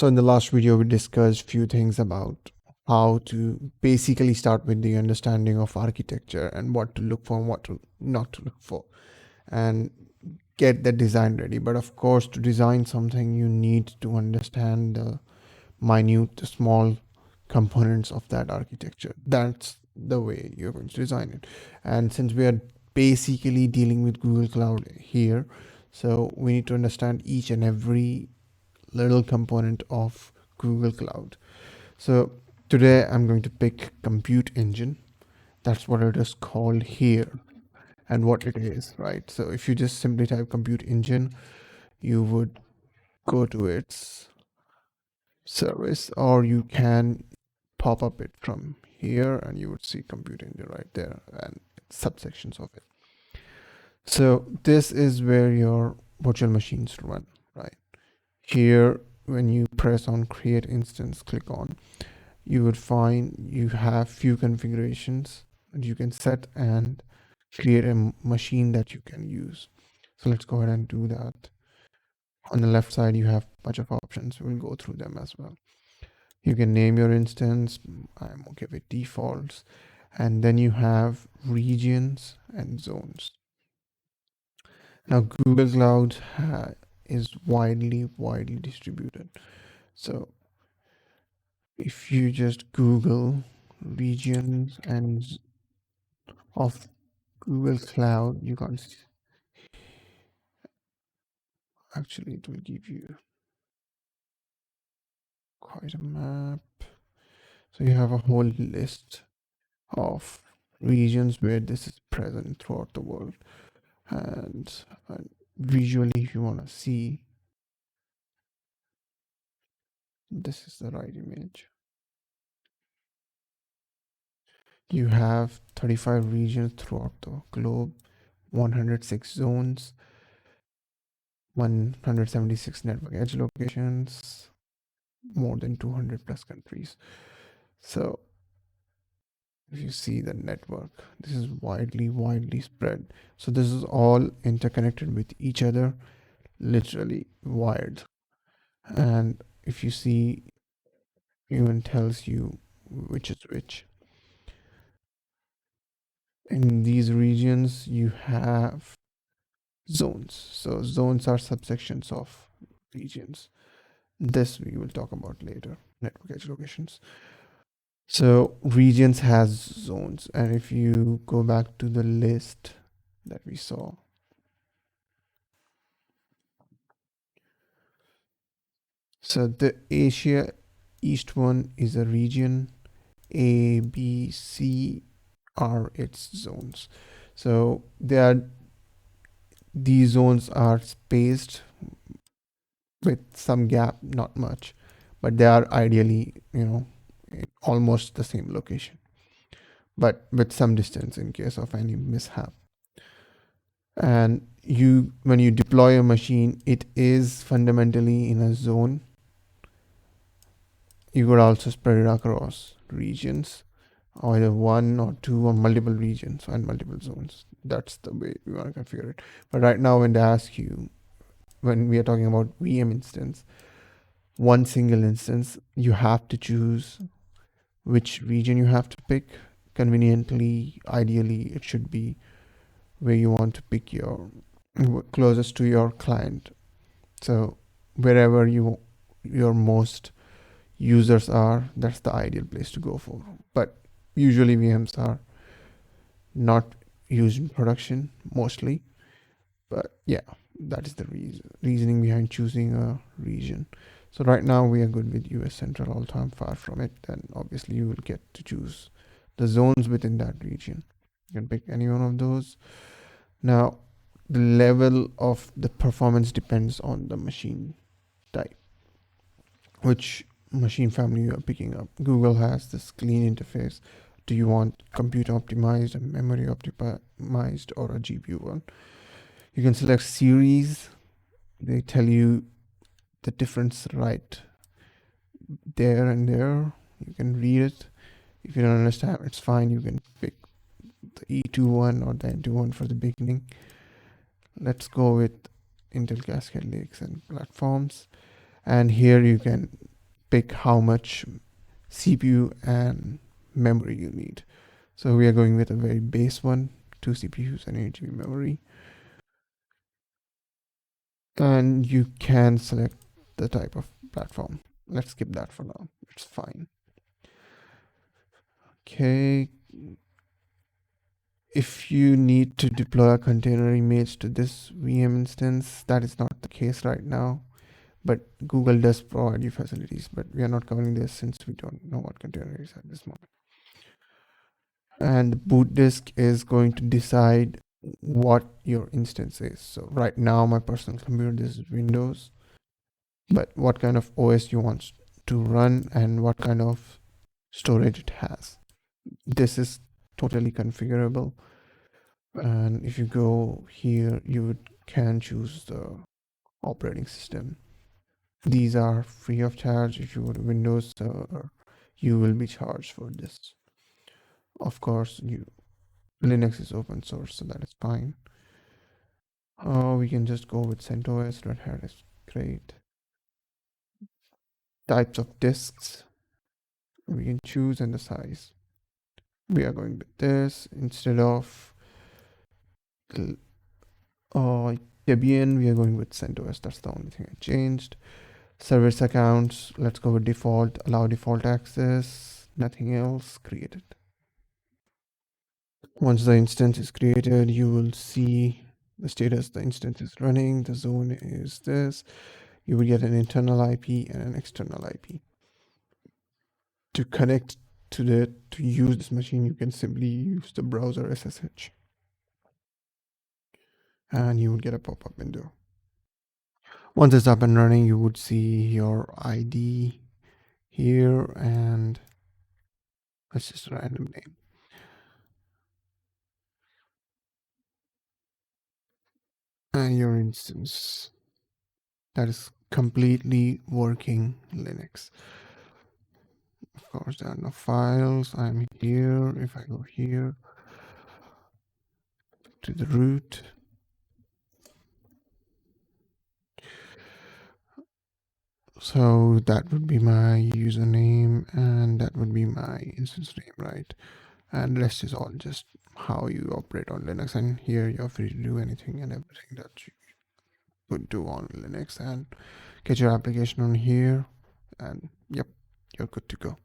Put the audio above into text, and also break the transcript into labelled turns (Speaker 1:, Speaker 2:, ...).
Speaker 1: So in the last video, we discussed few things about how to basically start with the understanding of architecture and what to look for and what to not to look for, and get the design ready. But of course, to design something, you need to understand the minute, the small components of that architecture. That's the way you're going to design it. And since we are basically dealing with Google Cloud here, so we need to understand each and every little component of Google Cloud. So today I'm going to pick Compute Engine. That's what it is called here and what it is, right? So if you just simply type Compute Engine, you would go to its service, or you can pop up it from here and you would see Compute Engine right there and subsections of it. So this is where your virtual machines run, right? Here, when you press on create instance, click on, you would find you have few configurations that you can set and create a machine that you can use. So let's go ahead and do that. On the left side, you have a bunch of options. We'll go through them as well. You can name your instance. I'm okay with defaults. And then you have regions and zones. Now, Google Cloud is widely distributed. So if you just Google regions and of Google Cloud, you can't see. Actually, it will give you quite a map. So you have a whole list of regions where this is present throughout the world. And visually, if you want to see, this is the right image. You have 35 regions throughout the globe, 106 zones, 176 network edge locations, more than 200 plus countries. So if you see the network, this is widely spread. So this is all interconnected with each other, literally wired. And if you see, even tells you which is which. In these regions, you have zones. So zones are subsections of regions. This we will talk about later, network edge locations. So regions has zones, and if you go back to the list that we saw, so the Asia East one is a region. A, B, C are its zones. So these zones are spaced with some gap, not much, but they are ideally, almost the same location, but with some distance in case of any mishap. And when you deploy a machine, it is fundamentally in a zone. You could also spread it across regions, either one or two or multiple regions and multiple zones. That's the way we want to configure it. But right now, when they ask you, when we are talking about VM instance, one single instance, you have to choose which region you have to pick. Conveniently, ideally, it should be where you want to pick your closest to your client. So wherever your most users are, that's the ideal place to go for. But usually VMs are not used in production mostly. But yeah, that is the reasoning behind choosing a region. So right now we are good with US Central all time, far from it. Then obviously you will get to choose the zones within that region. You can pick any one of those. Now, the level of the performance depends on the machine type, which machine family you are picking up. Google has this clean interface. Do you want compute optimized, a memory optimized, or a GPU one? You can select series. They tell you the difference right there and there. You can read it. If you don't understand, it's fine. You can pick the E2 one or the N2 one for the beginning. Let's go with Intel Cascade Lakes and platforms. And here you can pick how much CPU and memory you need. So we are going with a very base one, 2 CPUs and 8 GB memory. And you can select the type of platform. Let's skip that for now. It's fine. Okay. If you need to deploy a container image to this VM instance, that is not the case right now. But Google does provide you facilities, but we are not covering this since we don't know what container is at this moment. And the boot disk is going to decide what your instance is. So right now, my personal computer, this is Windows, but what kind of OS you want to run and what kind of storage it has. This is totally configurable. And if you go here, you can choose the operating system. These are free of charge. If you go to Windows Server, you will be charged for this. Of course, Linux is open source, so that is fine. We can just go with CentOS. Red Hat is great. Types of disks we can choose and the size. We are going with this instead of Debian. We are going with CentOS. That's the only thing I changed. Service accounts. Let's go with default. Allow default access. Nothing else. Create it. Once the instance is created, you will see the status. The instance is running. The zone is this. You will get an internal IP and an external IP. To connect to use this machine, you can simply use the browser SSH. And you would get a pop-up window. Once it's up and running, you would see your ID here, and let's just a random name. And your instance that is completely working Linux. Of course, there are no files. I'm here. If I go here to the root, so that would be my username and that would be my instance name, right? And the rest is all just how you operate on Linux. And here you're free to do anything and everything that you would do on Linux and get your application on here. And yep, you're good to go.